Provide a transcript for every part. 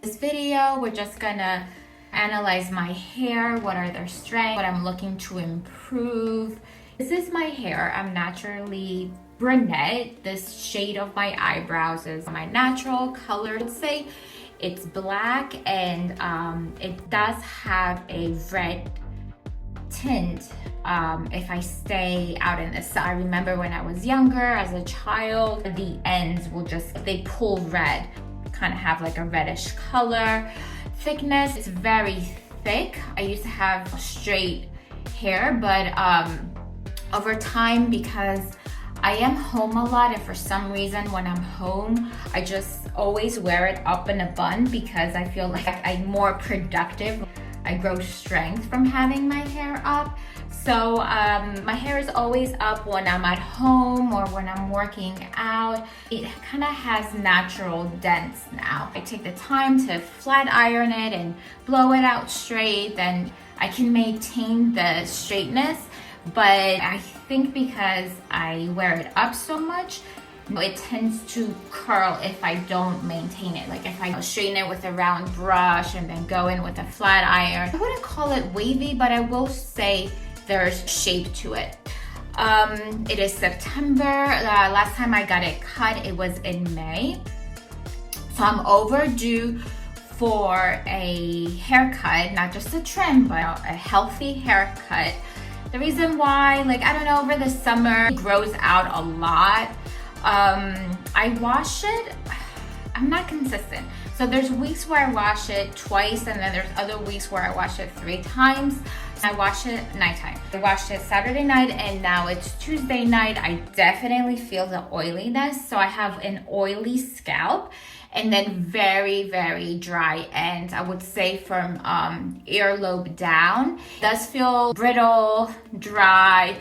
This video, we're just gonna analyze my hair, what are their strengths, what I'm looking to improve. This is my hair. I'm naturally brunette. This shade of my eyebrows is my natural color. Let's say it's black, and it does have a red tint if I stay out in the sun. I remember when I was younger, as a child, the ends will they pull red, kind of have like a reddish color. Thickness, it's very thick. I used to have straight hair, but over time, because I am home a lot, and for some reason when I'm home, I just always wear it up in a bun because I feel like I'm more productive. I grow strength from having my hair up. So my hair is always up when I'm at home or when I'm working out. It kind of has natural dents now. I take the time to flat iron it and blow it out straight, then I can maintain the straightness. But I think because I wear it up so much, it tends to curl if I don't maintain it. Like if I straighten it with a round brush and then go in with a flat iron. I wouldn't call it wavy, but I will say there's shape to it. It is September. Last time I got it cut, it was in May. So I'm overdue for a haircut, not just a trim, but a healthy haircut. The reason why, I don't know, over the summer, it grows out a lot. I wash it, I'm not consistent. So there's weeks where I wash it twice, and then there's other weeks where I wash it 3 times. I wash it nighttime. I washed it Saturday night, and now it's Tuesday night. I definitely feel the oiliness. So I have an oily scalp, and then very, very dry ends. I would say from earlobe down. It does feel brittle, dry,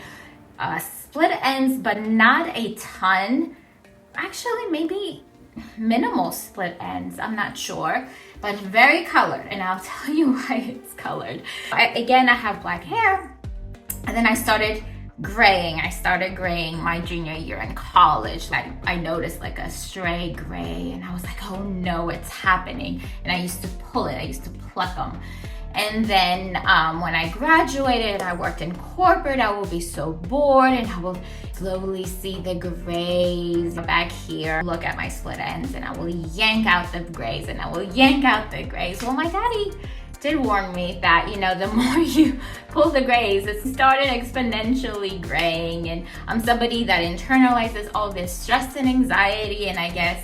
split ends, but not a ton. Actually, maybe minimal split ends, I'm not sure, but very colored, and I'll tell you why it's colored. Again, I have black hair, and then I started graying. I started graying my junior year in college. I noticed like a stray gray, and I was like, oh no, it's happening. And I used to pull it, I used to pluck them. And then when I graduated, I worked in corporate, I will be so bored, and I will slowly see the grays back here. Look at my split ends, and I will yank out the grays, and I will yank out the grays. Well, my daddy did warn me that, the more you pull the grays, it started exponentially graying. And I'm somebody that internalizes all this stress and anxiety, and I guess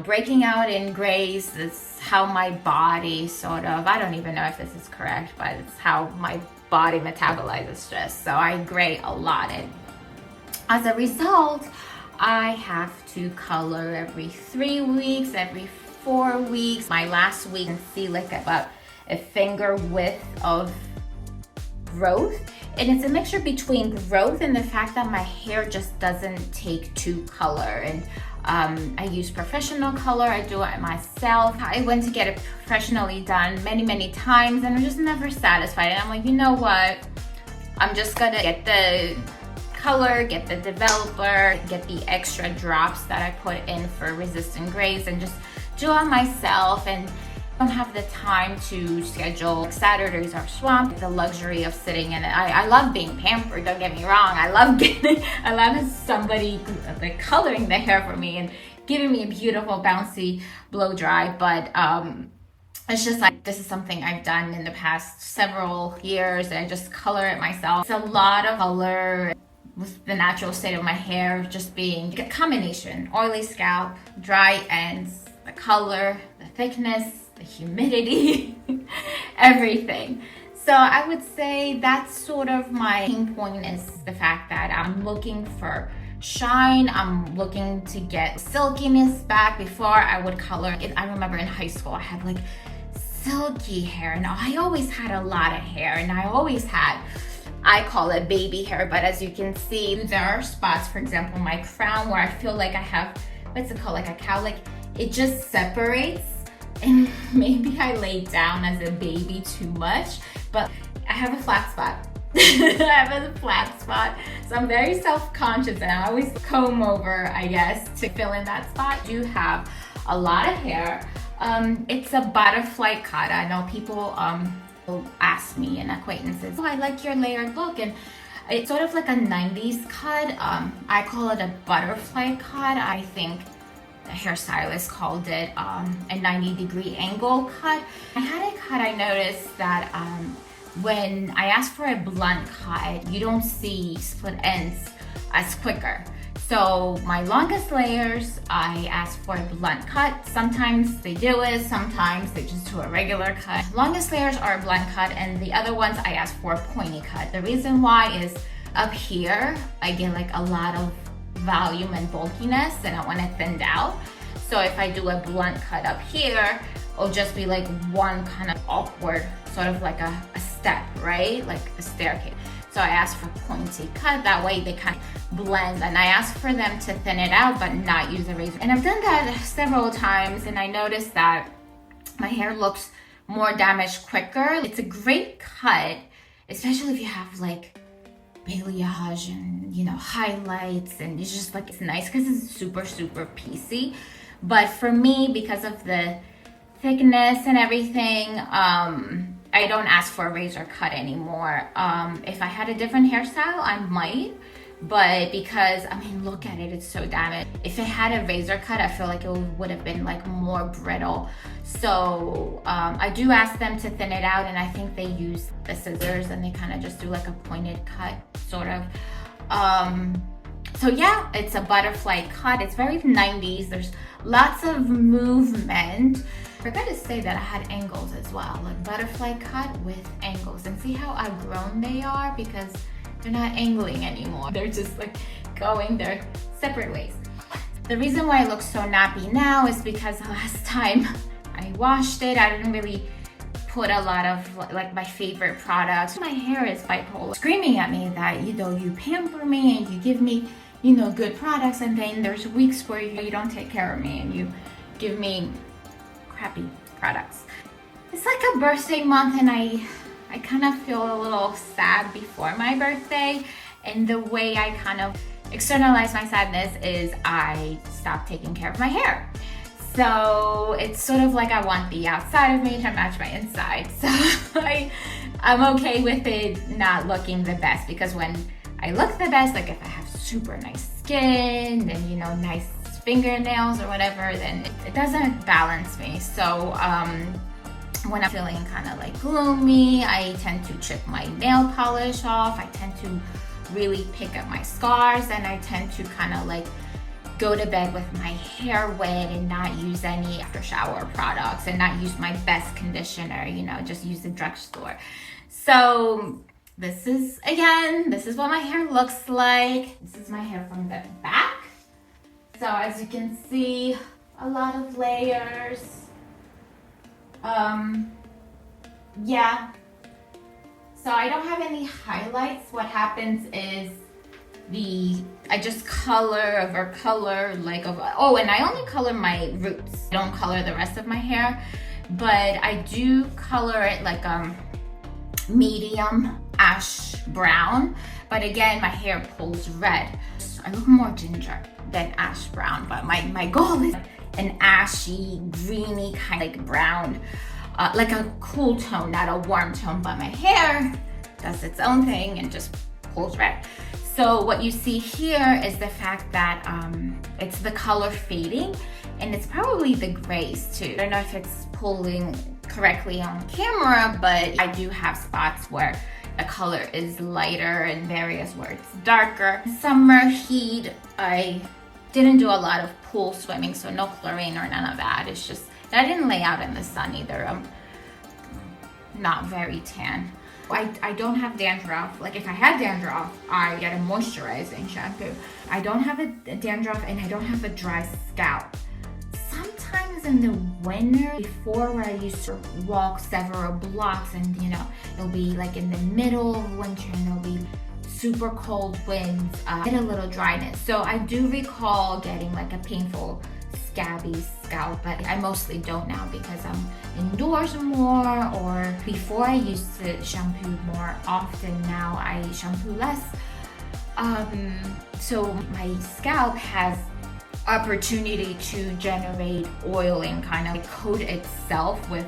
breaking out in grays is how my body I don't even know if this is correct, but it's how my body metabolizes stress. So I gray a lot, and as a result, I have to color every 3 weeks, every 4 weeks. My last week, you can see about a finger width of growth, and it's a mixture between growth and the fact that my hair just doesn't take to color. And I use professional color. I do it myself. I went to get it professionally done many times, and I'm just never satisfied. And I'm like, you know what? I'm just gonna get the color, get the developer, get the extra drops that I put in for resistant grays, and just do it myself. And I don't have the time to schedule. Saturdays are swamped. The luxury of sitting in it. I love being pampered, don't get me wrong. I love somebody coloring the hair for me and giving me a beautiful bouncy blow dry. But it's just this is something I've done in the past several years, and I just color it myself. It's a lot of color with the natural state of my hair just being a combination. Oily scalp, dry ends, the color, the thickness, the humidity, everything. So I would say that's sort of my main point, is the fact that I'm looking for shine. I'm looking to get silkiness back. Before I would color, I remember in high school I had silky hair, and I always had a lot of hair, and I call it baby hair, but as you can see, there are spots, for example, my crown, where I feel like I have, what's it called, like a cowlick. It just separates, and maybe I laid down as a baby too much, but I have a flat spot. I have a flat spot, so I'm very self-conscious, and I always comb over, I guess, to fill in that spot. I do have a lot of hair. It's a butterfly cut. I know people will ask me and acquaintances, oh, I like your layered look, and it's sort of like a 90s cut. I call it a butterfly cut. I think the hairstylist called it a 90-degree angle cut. I had a cut, I noticed that when I ask for a blunt cut, you don't see split ends as quicker. So my longest layers, I ask for a blunt cut. Sometimes they do it, sometimes they just do a regular cut. Longest layers are a blunt cut, and the other ones I ask for a pointy cut. The reason why is up here, I get like a lot of volume and bulkiness and I want it thinned out. So if I do a blunt cut up here, it'll just be like one kind of awkward, sort of like a step, right? Like a staircase. So I ask for pointy cut, that way they kind of blend, and I ask for them to thin it out but not use a razor. And I've done that several times, and I noticed that my hair looks more damaged quicker. It's a great cut, especially if you have like balayage and, you know, highlights, and it's just like, it's nice because it's super, super piecey. But for me, because of the thickness and everything, I don't ask for a razor cut anymore. If I had a different hairstyle, I might, but because, I mean, look at it, it's so damaged. If it had a razor cut, I feel like it would have been like more brittle. So I do ask them to thin it out, and I think they use the scissors and they kind of just do like a pointed cut, sort of. So yeah, it's a butterfly cut. It's very 90s. There's lots of movement. I forgot to say that I had angles as well, like butterfly cut with angles. And see how outgrown they are, because they're not angling anymore. They're just like going their separate ways. The reason why it looks so nappy now is because the last time I washed it, I didn't really put a lot of like my favorite products. My hair is bipolar, screaming at me that, you know, you pamper me and you give me, you know, good products, and then there's weeks where you don't take care of me and you give me crappy products. It's like a birthday month, and I kind of feel a little sad before my birthday, and the way I kind of externalize my sadness is I stop taking care of my hair. So it's sort of like I want the outside of me to match my inside. So I'm okay with it not looking the best, because when I look the best, like if I have super nice skin and, you know, nice fingernails or whatever, then it doesn't balance me. So when I'm feeling kind of like gloomy, I tend to chip my nail polish off. I tend to really pick up my scars, and I tend to kind of like go to bed with my hair wet and not use any after shower products, and not use my best conditioner, you know, just use the drugstore. So this is what my hair looks like. This is my hair from the back. So as you can see, a lot of layers. Yeah. So I don't have any highlights. What happens is I just color over color, like oh, and I only color my roots. I don't color the rest of my hair, but I do color it like medium ash brown. But again, my hair pulls red. So I look more ginger than ash brown, but my goal is an ashy, greeny kind of like brown, like a cool tone, not a warm tone, but my hair does its own thing and just pulls red. So what you see here is the fact that it's the color fading, and it's probably the grays too. I don't know if it's pulling correctly on camera, but I do have spots where the color is lighter and areas where it's darker. Summer heat, I didn't do a lot of pool swimming, so no chlorine or none of that. It's just that I didn't lay out in the sun either. I'm not very tan. I don't have dandruff. Like if I had dandruff, I get a moisturizing shampoo. I don't have a dandruff, and I don't have a dry scalp. Sometimes in the winter, before where I used to walk several blocks, and you know, it'll be like in the middle of winter and there'll be super cold winds, get a little dryness. So I do recall getting like a painful scabby scalp, but I mostly don't now because I'm indoors more, or before I used to shampoo more often, now I shampoo less. So my scalp has opportunity to generate oiling, kind of like coat itself with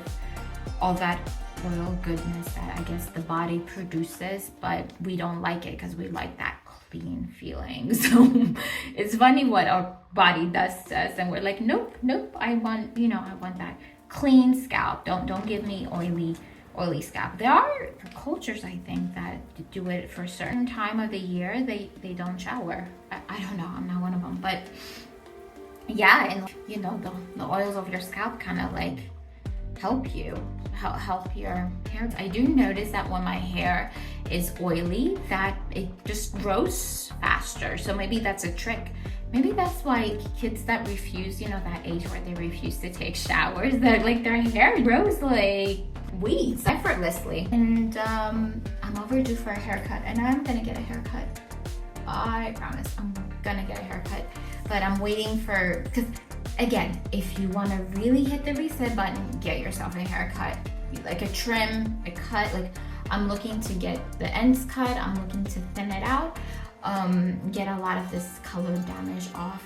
all that oil goodness that I guess the body produces, but we don't like it because we like that clean feeling. So it's funny what our body does to us, and we're like, nope, I want, I want that clean scalp. Don't give me oily scalp. There are cultures, I think, that do it for a certain time of the year. They don't shower. I don't know, I'm not one of them, but yeah, and the oils of your scalp kind of like help your hair. I do notice that when my hair is oily, that it just grows faster. So maybe that's a trick. Maybe that's why kids that refuse, that age where they refuse to take showers, that like their hair grows like weeds effortlessly. And I'm overdue for a haircut, and I'm gonna get a haircut. I promise I'm gonna get a haircut, but I'm waiting because again, if you want to really hit the reset button, get yourself a haircut, like a trim, a cut. Like I'm looking to get the ends cut, I'm looking to thin it out, get a lot of this color damage off.